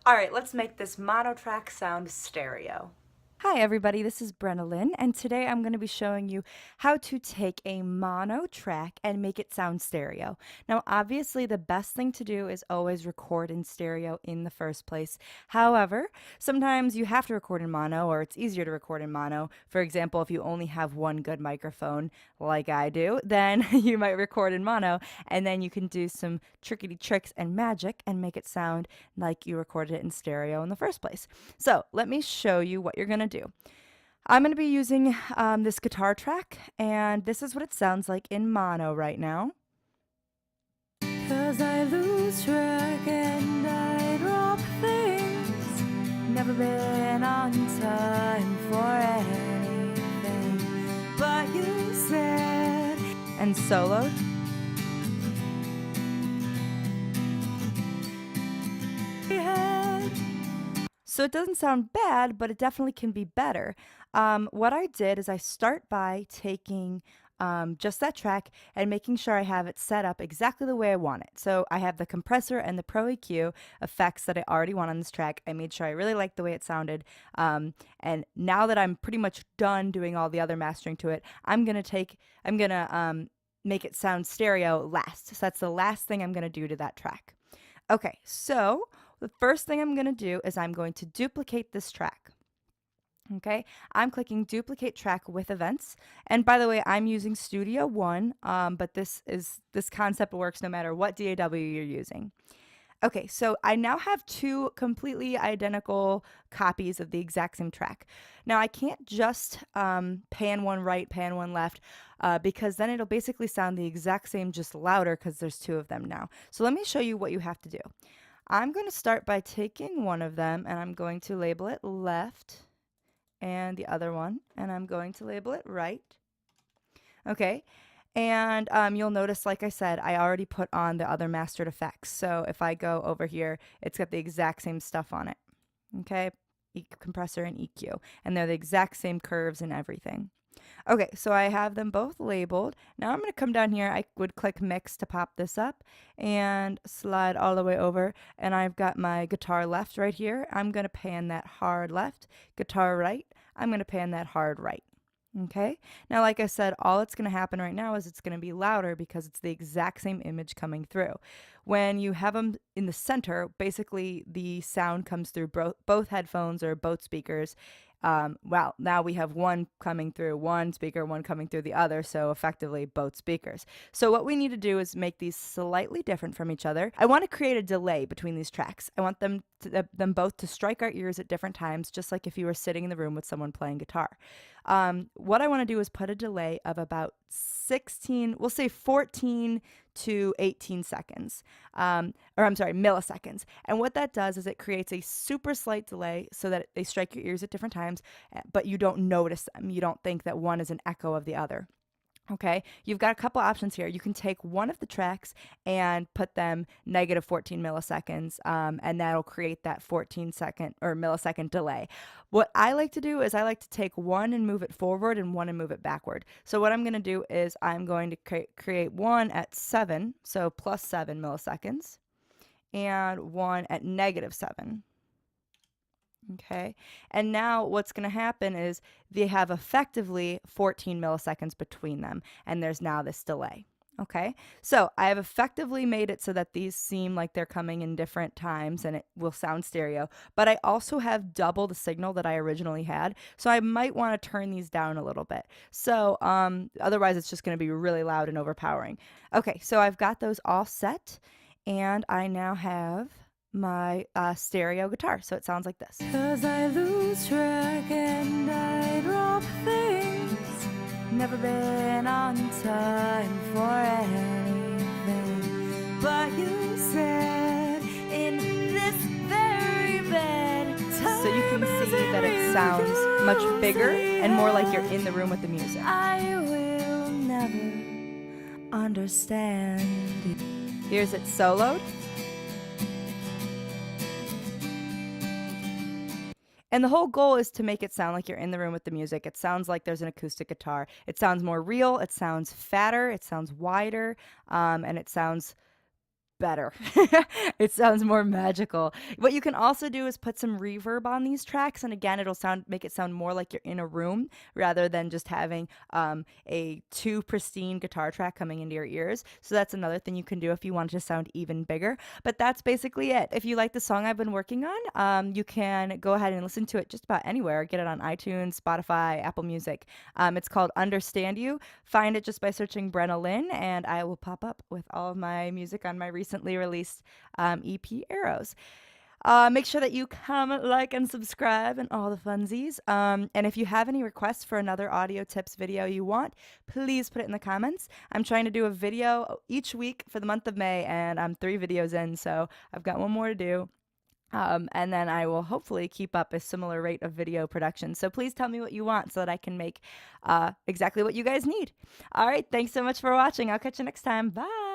All right, let's make this mono track sound stereo. Hi everybody, this is Brenna, and today I'm going to be showing you how to take a mono track and make it sound stereo. Now obviously the best thing to do is always record in stereo in the first place. However, sometimes you have to record in mono or it's easier to record in mono. For example, if you only have one good microphone like I do, then you might record in mono and then you can do some trickety tricks and magic and make it sound like you recorded it in stereo in the first place. So let me show you what you're going to do. I'm going to be using this guitar track, and this is what it sounds like in mono right now. 'Cause I lose track and I drop things, never been on time for anything, but you said, and solo. So it doesn't sound bad, but it definitely can be better. What I did is I start by taking just that track and making sure I have it set up exactly the way I want it. So I have the compressor and the Pro EQ effects that I already want on this track. I made sure I really liked the way it sounded. And now that I'm pretty much done doing all the other mastering to it, I'm gonna make it sound stereo last. So that's the last thing I'm gonna do to that track. Okay, so the first thing I'm going to do is I'm going to duplicate this track. Okay, I'm clicking duplicate track with events. And by the way, I'm using Studio One, but this concept works no matter what DAW you're using. Okay, so I now have two completely identical copies of the exact same track. Now I can't just pan one right, pan one left, because then it'll basically sound the exact same, just louder, because there's two of them now. So let me show you what you have to do. I'm going to start by taking one of them and I'm going to label it left, and the other one, and I'm going to label it right. Okay, and you'll notice, like I said, I already put on the other mastered effects. So if I go over here, it's got the exact same stuff on it. Okay, compressor and EQ, and they're the exact same curves and everything. Okay, so I have them both labeled. Now I'm going to come down here. I would click mix to pop this up and slide all the way over. And I've got my guitar left right here. I'm going to pan that hard left. Guitar right. I'm going to pan that hard right. Okay, now like I said, all that's going to happen right now is it's going to be louder because it's the exact same image coming through. When you have them in the center, basically the sound comes through both headphones or both speakers. Well, now we have one coming through one speaker, one coming through the other, so effectively both speakers. So what we need to do is make these slightly different from each other. I want to create a delay between these tracks. I want them both to strike our ears at different times, just like if you were sitting in the room with someone playing guitar. What I want to do is put a delay of about 16, we'll say 14 to 18 seconds, or I'm sorry, milliseconds. And what that does is it creates a super slight delay so that they strike your ears at different times, but you don't notice them. You don't think that one is an echo of the other. Okay, you've got a couple options here. You can take one of the tracks and put them negative 14 milliseconds, and that'll create that 14-second or millisecond delay. What I like to do is I like to take one and move it forward and one and move it backward. So what I'm going to do is I'm going to create one at 7, so plus 7 milliseconds, and one at negative 7. Okay, and now what's going to happen is they have effectively 14 milliseconds between them, and there's now this delay. Okay, so I have effectively made it so that these seem like they're coming in different times and it will sound stereo, but I also have double the signal that I originally had, so I might want to turn these down a little bit. So otherwise it's just going to be really loud and overpowering. Okay, so I've got those all set, and I now have my stereo guitar, so it sounds like this. 'Cause I lose track and I drop things, never been on time for anything, but you said in this very bed. So you can see that it sounds much bigger and more like you're in the room with the music. I will never understand. Here's it soloed. And the whole goal is to make it sound like you're in the room with the music. It sounds like there's an acoustic guitar. It sounds more real. It sounds fatter. It sounds wider. And it sounds better. It sounds more magical. What you can also do is put some reverb on these tracks, and again, it'll make it sound more like you're in a room rather than just having a too pristine guitar track coming into your ears. So that's another thing you can do if you want it to sound even bigger. But that's basically it. If you like the song I've been working on, you can go ahead and listen to it just about anywhere. Get it on iTunes, Spotify, Apple Music. It's called Understand You. Find it just by searching Brenna Lynn, and I will pop up with all of my music on my recently released EP Arrows. Make sure that you comment, like, and subscribe and all the funsies. And if you have any requests for another audio tips video you want, please put it in the comments. I'm trying to do a video each week for the month of May, and I'm 3 videos in, so I've got one more to do. And then I will hopefully keep up a similar rate of video production. So please tell me what you want so that I can make exactly what you guys need. All right, thanks so much for watching. I'll catch you next time. Bye.